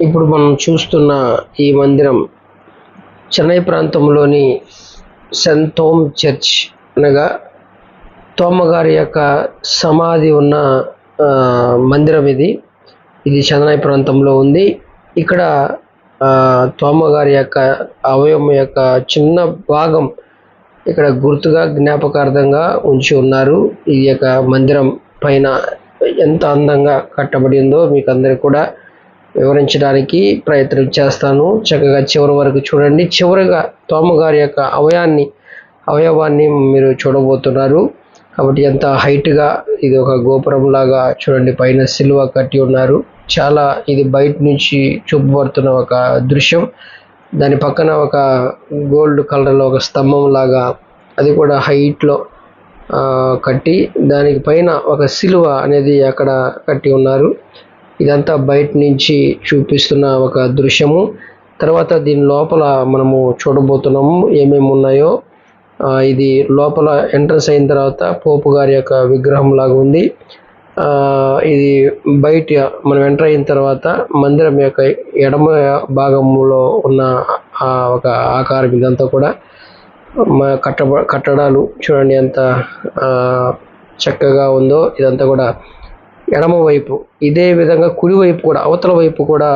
ఇప్పుడు మనం చూస్తున్న ఈ మందిరం చెన్నై ప్రాంతంలోని సెంట్ థోమ్ చర్చ్ అనగా తోమగారి యొక్క సమాధి ఉన్న మందిరం ఇది చెన్నై ప్రాంతంలో ఉంది. ఇక్కడ తోమగారి యొక్క అవయవం యొక్క చిన్న భాగం ఇక్కడ గుర్తుగా జ్ఞాపకార్థంగా ఉంచి ఉన్నారు. ఈ యొక్క మందిరం పైన ఎంత అందంగా కట్టబడి ఉందో మీకు అందరికీ కూడా వివరించడానికి ప్రయత్నం చేస్తాను. చక్కగా చివరి వరకు చూడండి. చివరిగా తోమగారి యొక్క అవయవాన్ని మీరు చూడబోతున్నారు. కాబట్టి ఎంత హైట్గా ఇది ఒక గోపురం లాగా చూడండి. పైన సిలువ కట్టి ఉన్నారు. చాలా ఇది బయట నుంచి చూపబడుతున్న ఒక దృశ్యం. దాని పక్కన ఒక గోల్డ్ కలర్లో ఒక స్తంభం లాగా అది కూడా హైట్లో కట్టి దానికి పైన ఒక సిలువ అనేది అక్కడ కట్టి ఉన్నారు. ఇదంతా బయట నుంచి చూపిస్తున్న ఒక దృశ్యము. తర్వాత దీని లోపల మనము చూడబోతున్నాము ఏమేమి ఉన్నాయో. ఇది లోపల ఎంట్రన్స్ అయిన తర్వాత పోపు గారి యొక్క విగ్రహం లాగా ఉంది. ఇది బయట మనం ఎంటర్ అయిన తర్వాత మందిరం యొక్క ఎడమ భాగంలో ఉన్న ఒక ఆకారం. ఇదంతా కూడా కట్టడాలు చూడండి ఎంత చక్కగా ఉందో. ఇదంతా కూడా ఎడమ వైపు, ఇదే విధంగా కుడి వైపు కూడా, అవతల వైపు కూడా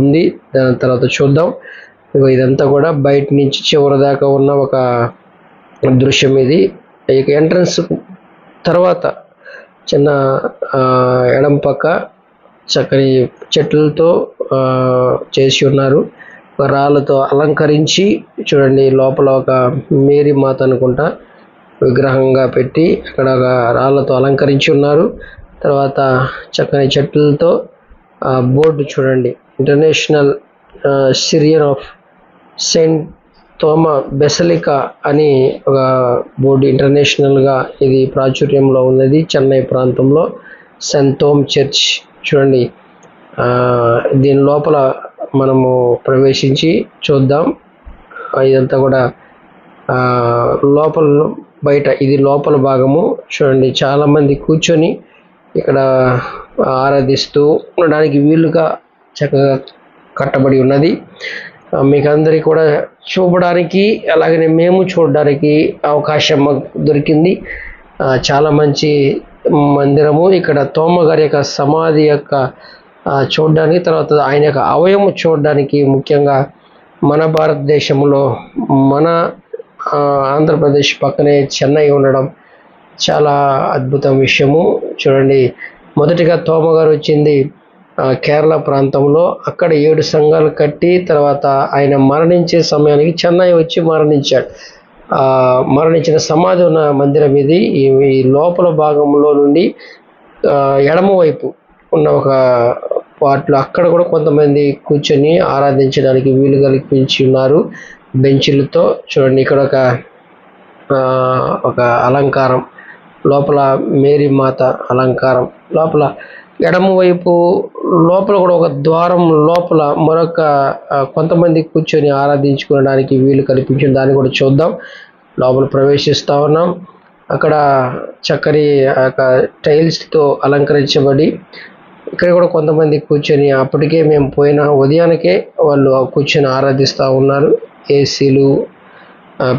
ఉంది. దాని తర్వాత చూద్దాం. ఇదంతా కూడా బయట నుంచి చివరి దాకా ఉన్న ఒక దృశ్యం. ఇది ఎంట్రన్స్ తర్వాత చిన్న ఎడమ పక్క చక్కని చెట్లతో చేసి ఉన్నారు. రాళ్ళతో అలంకరించి చూడండి. లోపల ఒక మేరీ మాత అనుకుంటా విగ్రహంగా పెట్టి అక్కడ రాళ్ళతో అలంకరించి ఉన్నారు. తర్వాత చక్కని చెట్లతో బోర్డు చూడండి. International Syrian of Saint Thoma basilica అని ఒక బోర్డు ఇంటర్నేషనల్గా ఇది ప్రాచుర్యంలో ఉన్నది. చెన్నై ప్రాంతంలో సెంట్ థోమ్ చర్చ్ చూడండి. దీని లోపల మనము ప్రవేశించి చూద్దాం. ఇదంతా కూడా లోపల బయట ఇది లోపల భాగము చూడండి. చాలామంది కూర్చొని ఇక్కడ ఆరాధిస్తూ ఉండడానికి వీలుగా చక్కగా కట్టబడి ఉన్నది. మీకు అందరికీ కూడా చూపడానికి అలాగనే మేము చూడడానికి అవకాశం దొరికింది. చాలా మంచి మందిరము. ఇక్కడ తోమగారి యొక్క సమాధి యొక్క చూడడానికి, తర్వాత ఆయన యొక్క అవయవం చూడడానికి, ముఖ్యంగా మన భారతదేశంలో మన ఆంధ్రప్రదేశ్ పక్కనే చెన్నై ఉండడం చాలా అద్భుతం విషయము. చూడండి, మొదటిగా తోమగారు వచ్చింది కేరళ ప్రాంతంలో. అక్కడ 7 సంఘాలు కట్టి తర్వాత ఆయన మరణించే సమయానికి చెన్నై వచ్చి మరణించాడు. మరణించిన సమాధి ఉన్న మందిరం ఇది. ఈ లోపల భాగంలో నుండి ఎడమ వైపు ఉన్న ఒక పార్ట్లో అక్కడ కూడా కొంతమంది కూర్చొని ఆరాధించడానికి వీలు కల్పించి ఉన్నారు బెంచీలతో. చూడండి, ఇక్కడ ఒక అలంకారం, లోపల మేరీ మాత అలంకారం, లోపల ఎడమ వైపు లోపల కూడా ఒక ద్వారం లోపల మరొక కొంతమంది కూర్చొని ఆరాధించుకోవడానికి వీలు కల్పించిన దాన్ని కూడా చూద్దాం. లోపల ప్రవేశిస్తూ ఉన్నాం. అక్కడ చక్కని టైల్స్తో అలంకరించబడి ఇక్కడ కూడా కొంతమంది కూర్చొని, అప్పటికే మేము పోయిన ఉదయానికే వాళ్ళు కూర్చొని ఆరాధిస్తూ ఉన్నారు. ఏసీలు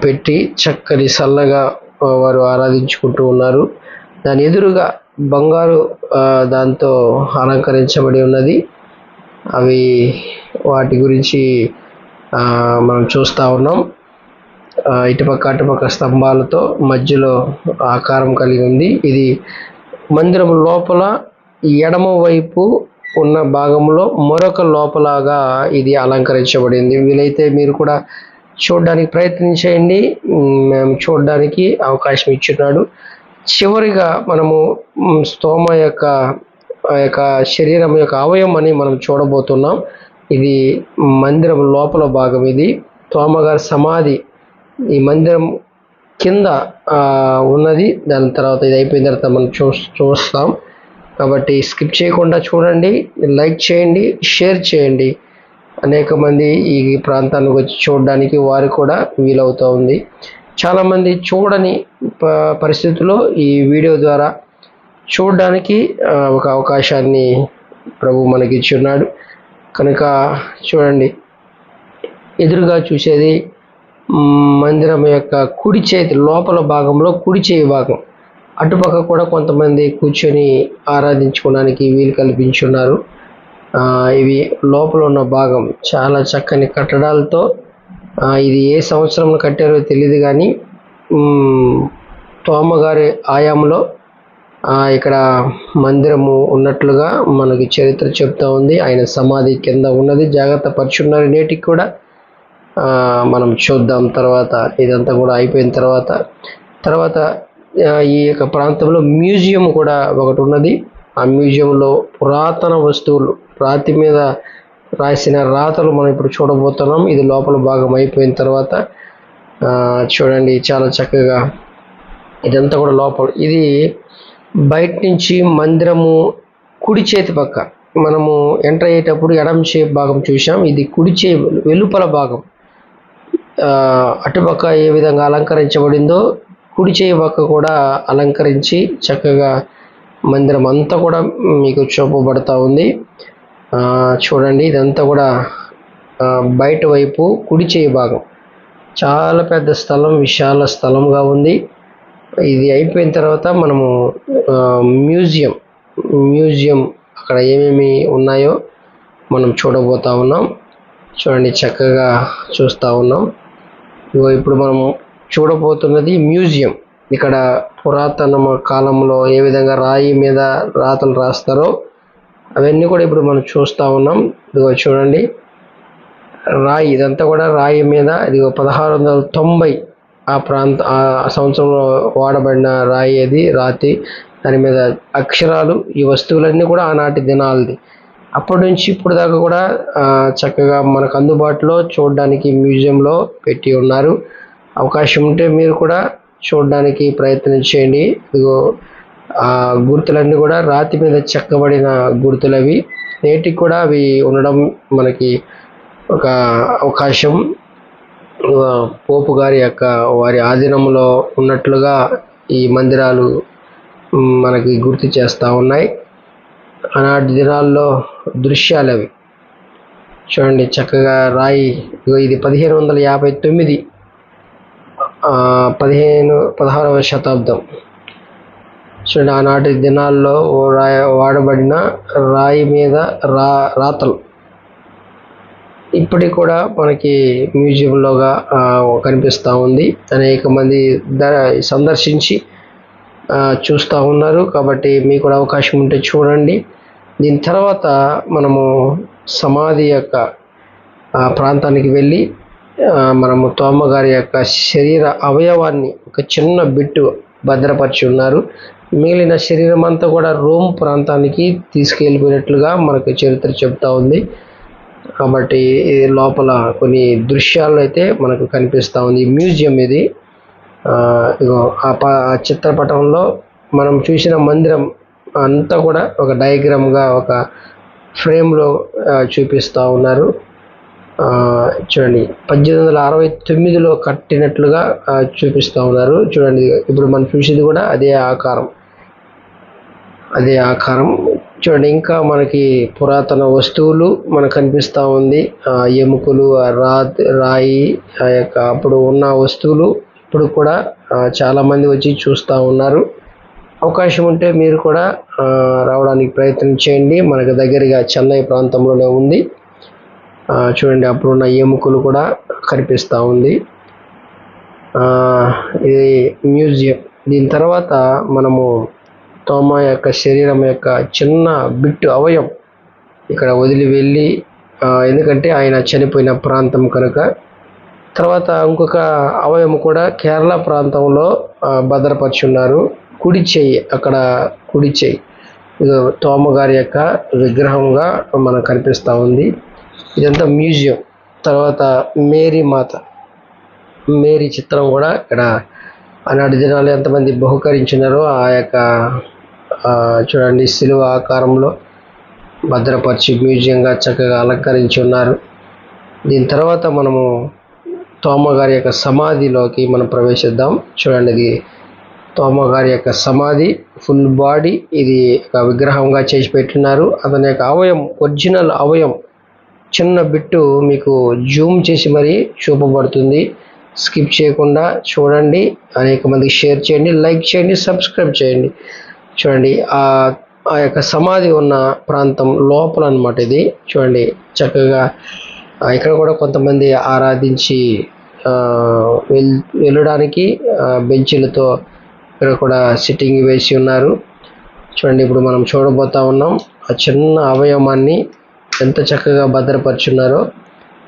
పెట్టి చక్కని చల్లగా వారు ఆరాధించుకుంటూ ఉన్నారు. దాని ఎదురుగా బంగారు దాంతో అలంకరించబడి ఉన్నది. వాటి గురించి మనం చూస్తూ ఉన్నాం. ఇటుపక్క అటుపక్క స్తంభాలతో మధ్యలో ఆకారం కలిగి ఉంది. ఇది మందిరం లోపల ఎడమ వైపు ఉన్న భాగంలో మరొక లోపలగా ఇది అలంకరించబడింది. వీలైతే మీరు కూడా చూడడానికి ప్రయత్నించేయండి. మేము చూడడానికి అవకాశం ఇచ్చున్నాడు. చివరిగా మనము స్తోమ యొక్క శరీరం యొక్క అవయవం అని మనం చూడబోతున్నాం. ఇది మందిరం లోపల భాగం. ఇది తోమగారి సమాధి ఈ మందిరం కింద ఉన్నది. దాని తర్వాత ఇది అయిపోయిన తర్వాత మనం చూస్తాం. కాబట్టి స్కిప్ చేయకుండా చూడండి, లైక్ చేయండి, షేర్ చేయండి. అనేక మంది ఈ ప్రాంతానికి వచ్చి చూడడానికి వారు కూడా వీలవుతూ ఉంది. చాలామంది చూడని పరిస్థితుల్లో ఈ వీడియో ద్వారా చూడడానికి ఒక అవకాశాన్ని ప్రభు మనకి ఇచ్చున్నాడు. కనుక చూడండి, ఎదురుగా చూసేది మందిరం యొక్క కుడి చేతి లోపల భాగంలో కుడి చేయి భాగం. అటుపక్క కూడా కొంతమంది కూర్చొని ఆరాధించుకోవడానికి వీలు కల్పించున్నారు. ఇవి లోపల ఉన్న భాగం చాలా చక్కని కట్టడాలతో, ఇది ఏ సంవత్సరంలో కట్టారో తెలియదు కానీ తోమగారి ఆయాంలో ఇక్కడ మందిరము ఉన్నట్లుగా మనకి చరిత్ర చెప్తా ఉంది. ఆయన సమాధి కింద ఉన్నది, జాగ్రత్త పరుచున్నారు నేటికి కూడా. మనం చూద్దాం తర్వాత, ఇదంతా కూడా అయిపోయిన తర్వాత ఈ యొక్క ప్రాంతంలో మ్యూజియం కూడా ఒకటి ఉన్నది. ఆ మ్యూజియంలో పురాతన వస్తువులు, రాతి మీద రాసిన రాతలు మనం ఇప్పుడు చూడబోతున్నాం. ఇది లోపల భాగం అయిపోయిన తర్వాత చూడండి, చాలా చక్కగా ఇదంతా కూడా లోపల. ఇది బయట నుంచి మందిరము కుడి చేతి పక్క మనము ఎంటర్ అయ్యేటప్పుడు ఎడమ చేతి భాగం చూసాం. ఇది కుడి చేయి వెలుపల భాగం. అటుపక్క ఏ విధంగా అలంకరించబడిందో కుడి చేయి పక్క కూడా అలంకరించి చక్కగా మందిరం అంతా కూడా మీకు చూపబడతా ఉంది. చూడండి, ఇదంతా కూడా బయట వైపు కుడి చేయి భాగం. చాలా పెద్ద స్థలం, విశాల స్థలంగా ఉంది. ఇది అయిపోయిన తర్వాత మనము మ్యూజియం అక్కడ ఏమేమి ఉన్నాయో మనం చూడబోతా ఉన్నాం. చూడండి, చక్కగా చూస్తూ ఉన్నాం. ఇప్పుడు మనం చూడబోతున్నది మ్యూజియం. ఇక్కడ పురాతన కాలంలో ఏ విధంగా రాయి మీద రాతలు రాస్తారో అవన్నీ కూడా ఇప్పుడు మనం చూస్తూ ఉన్నాం. ఇదిగో చూడండి, రాయి, ఇదంతా కూడా రాయి మీద, ఇదిగో 1690 ఆ సంవత్సరంలో వాడబడిన రాయి, అది రాతి. దాని మీద అక్షరాలు. ఈ వస్తువులన్నీ కూడా ఆనాటి దినాలది. అప్పటి నుంచి ఇప్పుడు దాకా కూడా చక్కగా మనకు అందుబాటులో చూడడానికి మ్యూజియంలో పెట్టి ఉన్నారు. అవకాశం ఉంటే మీరు కూడా చూడడానికి ప్రయత్నం చేయండి. ఇదిగో గుర్తులన్నీ కూడా రాతి మీద చెక్కబడిన గుర్తులు అవి. నేటికి కూడా అవి ఉండడం మనకి ఒక అవకాశం. పోపు గారి యొక్క వారి ఆధీనంలో ఉన్నట్లుగా ఈ మందిరాలు మనకి గుర్తు చేస్తూ ఉన్నాయి. ఆనాటి దినాల్లో దృశ్యాలు అవి. చూడండి, చక్కగా రాయి. ఇది 1559 16వ శతాబ్దం. చూడండి, ఆనాటి దినాల్లో వాడబడిన రాయి మీద రాతలు ఇప్పటికి కూడా మనకి మ్యూజియంలోగా కనిపిస్తూ ఉంది. అనేక మంది సందర్శించి చూస్తూ ఉన్నారు. కాబట్టి మీకు కూడా అవకాశం ఉంటే చూడండి. దీని తర్వాత మనము సమాధి యొక్క ప్రాంతానికి వెళ్ళి మనము తోమగారి యొక్క శరీర అవయవాన్ని ఒక చిన్న బిట్టు భద్రపరిచి ఉన్నారు. మిగిలిన శరీరం అంతా కూడా రోమ్ ప్రాంతానికి తీసుకెళ్ళిపోయినట్లుగా మనకు చరిత్ర చెప్తా ఉంది. కాబట్టి ఇది లోపల కొన్ని దృశ్యాలు అయితే మనకు కనిపిస్తూ ఉంది. మ్యూజియం ఇది. ఇగో ఆ చిత్రపటంలో మనం చూసిన మందిరం అంతా కూడా ఒక డయాగ్రామ్గా, ఒక ఫ్రేమ్లో చూపిస్తూ ఉన్నారు. చూడండి, 1869లో కట్టినట్లుగా చూపిస్తూ ఉన్నారు. చూడండి, ఇప్పుడు మనం చూసేది కూడా అదే ఆకారం. చూడండి, ఇంకా మనకి పురాతన వస్తువులు మనకు కనిపిస్తూ ఉంది. ఎముకలు, రాయి, ఆ యొక్క అప్పుడు ఉన్న వస్తువులు ఇప్పుడు కూడా చాలామంది వచ్చి చూస్తూ ఉన్నారు. అవకాశం ఉంటే మీరు కూడా రావడానికి ప్రయత్నం చేయండి. మనకు దగ్గరగా చెన్నై ప్రాంతంలోనే ఉంది. చూడండి, అప్పుడున్న ఎముకలు కూడా కనిపిస్తూ ఉంది. ఇది మ్యూజియం. దీని తర్వాత మనము తోమా యొక్క శరీరం యొక్క చిన్న బిట్టు అవయం ఇక్కడ వదిలి వెళ్ళి, ఎందుకంటే ఆయన చనిపోయిన ప్రాంతం కనుక. తర్వాత ఇంకొక అవయం కూడా కేరళ ప్రాంతంలో భద్రపరిచి ఉన్నారు. కుడి చెయ్యి, అక్కడ కుడి చెయ్యి తోమగారి యొక్క విగ్రహంగా మనకు కనిపిస్తూ ఉంది. ఇదంతా మ్యూజియం. తర్వాత మేరీ చిత్రం కూడా ఇక్కడ ఆనాటి దినాలు ఎంతమంది బహుకరించినారో ఆ యొక్క చూడండి, శిలువ ఆకారంలో భద్రపరిచి మ్యూజియంగా చక్కగా అలంకరించి ఉన్నారు. దీని తర్వాత మనము తోమగారి యొక్క సమాధిలోకి మనం ప్రవేశిద్దాం. చూడండి, ఇది తోమగారి యొక్క సమాధి, ఫుల్ బాడీ. ఇది ఒక విగ్రహంగా చేసి పెట్టున్నారు. అతని యొక్క అవయం, ఒరిజినల్ అవయం చిన్న బిట్టు మీకు జూమ్ చేసి మరీ చూపబడుతుంది. స్కిప్ చేయకుండా చూడండి, అనేక మందికి షేర్ చేయండి, లైక్ చేయండి, సబ్స్క్రైబ్ చేయండి. చూడండి, ఆ యొక్క సమాధి ఉన్న ప్రాంతం లోపల అన్నమాట ఇది. చూడండి, చక్కగా ఇక్కడ కూడా కొంతమంది ఆరాధించి వెళ్ళడానికి బెంచీలతో ఇక్కడ కూడా సిట్టింగ్ వేసి ఉన్నారు. చూడండి, ఇప్పుడు మనం చూడబోతా ఉన్నాం ఆ చిన్న అవయవాన్ని ఎంత చక్కగా భద్రపరుచున్నారో.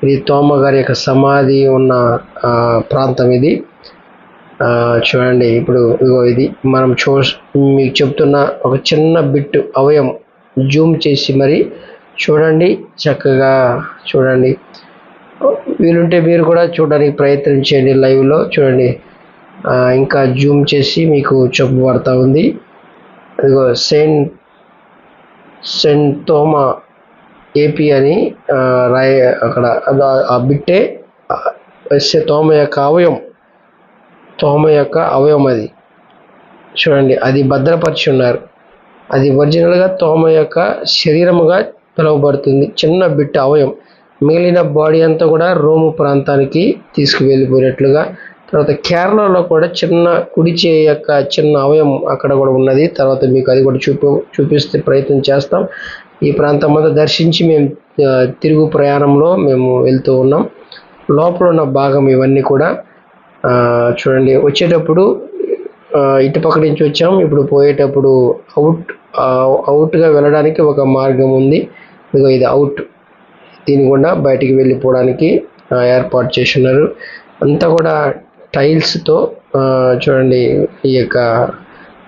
ఇది తోమ గారి యొక్క సమాధి ఉన్న ప్రాంతం ఇది. చూడండి, ఇప్పుడు ఇగో ఇది మనం మీకు చెప్తున్న ఒక చిన్న బిట్టు అవయం జూమ్ చేసి మరి చూడండి, చక్కగా చూడండి. వీలుంటే మీరు కూడా చూడడానికి ప్రయత్నించండి లైవ్లో. చూడండి, ఇంకా జూమ్ చేసి మీకు చెప్పబడతా ఉంది. ఇదిగో సెయింట్ తోమా ఏపీ అని అక్కడ ఆ బిట్టే తోమ యొక్క అవయం అది. చూడండి, అది భద్రపరిచి ఉన్నారు. అది ఒరిజినల్గా తోమ యొక్క శరీరముగా పిలువబడుతుంది. చిన్న బిట్టు అవయం, మిగిలిన బాడీ అంతా కూడా రోము ప్రాంతానికి తీసుకువెళ్ళిపోయినట్లుగా. తర్వాత కేరళలో కూడా చిన్న కుడి చేయి యొక్క చిన్న అవయం అక్కడ కూడా ఉన్నది. తర్వాత మీకు అది కూడా చూపిస్తే ప్రయత్నం చేస్తాం. ఈ ప్రాంతం అంతా దర్శించి మేము తిరుగు ప్రయాణంలో మేము వెళ్తూ ఉన్నాం. లోపల ఉన్న భాగం ఇవన్నీ కూడా చూడండి. వచ్చేటప్పుడు ఇటుపక్క నుంచి వచ్చాం, ఇప్పుడు పోయేటప్పుడు అవుట్గా వెళ్ళడానికి ఒక మార్గం ఉంది. ఇదిగో ఇది అవుట్, దీని గుండా బయటికి వెళ్ళిపోవడానికి ఏర్పాటు చేసి ఉన్నారు. అంతా కూడా టైల్స్తో చూడండి, ఈ యొక్క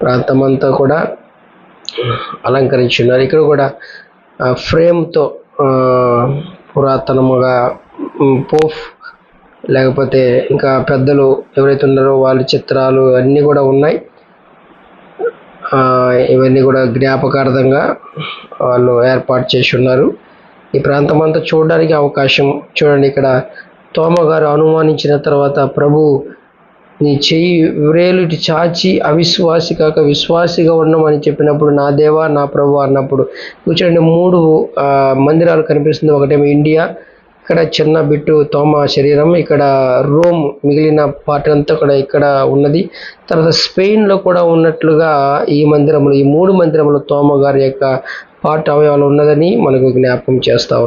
ప్రాంతం అంతా కూడా అలంకరించి ఉన్నారు. ఇక్కడ కూడా ఫ్రేమ్తో పురాతనముగా పోఫ్ లేకపోతే ఇంకా పెద్దలు ఎవరైతే ఉన్నారో వాళ్ళ చిత్రాలు అన్నీ కూడా ఉన్నాయి. ఇవన్నీ కూడా జ్ఞాపకార్థంగా వాళ్ళు ఏర్పాటు చేసి ఉన్నారు. ఈ ప్రాంతం అంతా చూడడానికి అవకాశం. చూడండి, ఇక్కడ తోమ గారు అనుమానించిన తర్వాత ప్రభు నీ చెయ్యి వ్రేలు ఇటు చాచి అవిశ్వాసి కాక విశ్వాసిగా ఉండమని చెప్పినప్పుడు నా దేవా నా ప్రభు అన్నప్పుడు చూడండి 3 మందిరాలు కనిపిస్తుంది. ఒకటేమో ఇండియా, ఇక్కడ చిన్న బిట్టు తోమ శరీరం, ఇక్కడ రోమ్ మిగిలిన పార్ట్ అంతా కూడా ఇక్కడ ఉన్నది. తర్వాత స్పెయిన్లో కూడా ఉన్నట్లుగా ఈ 3 మందిరములు తోమ గారి యొక్క పార్ట్ అవయవాలు ఉన్నదని మనకు జ్ఞాపకం చేస్తా ఉన్నారు.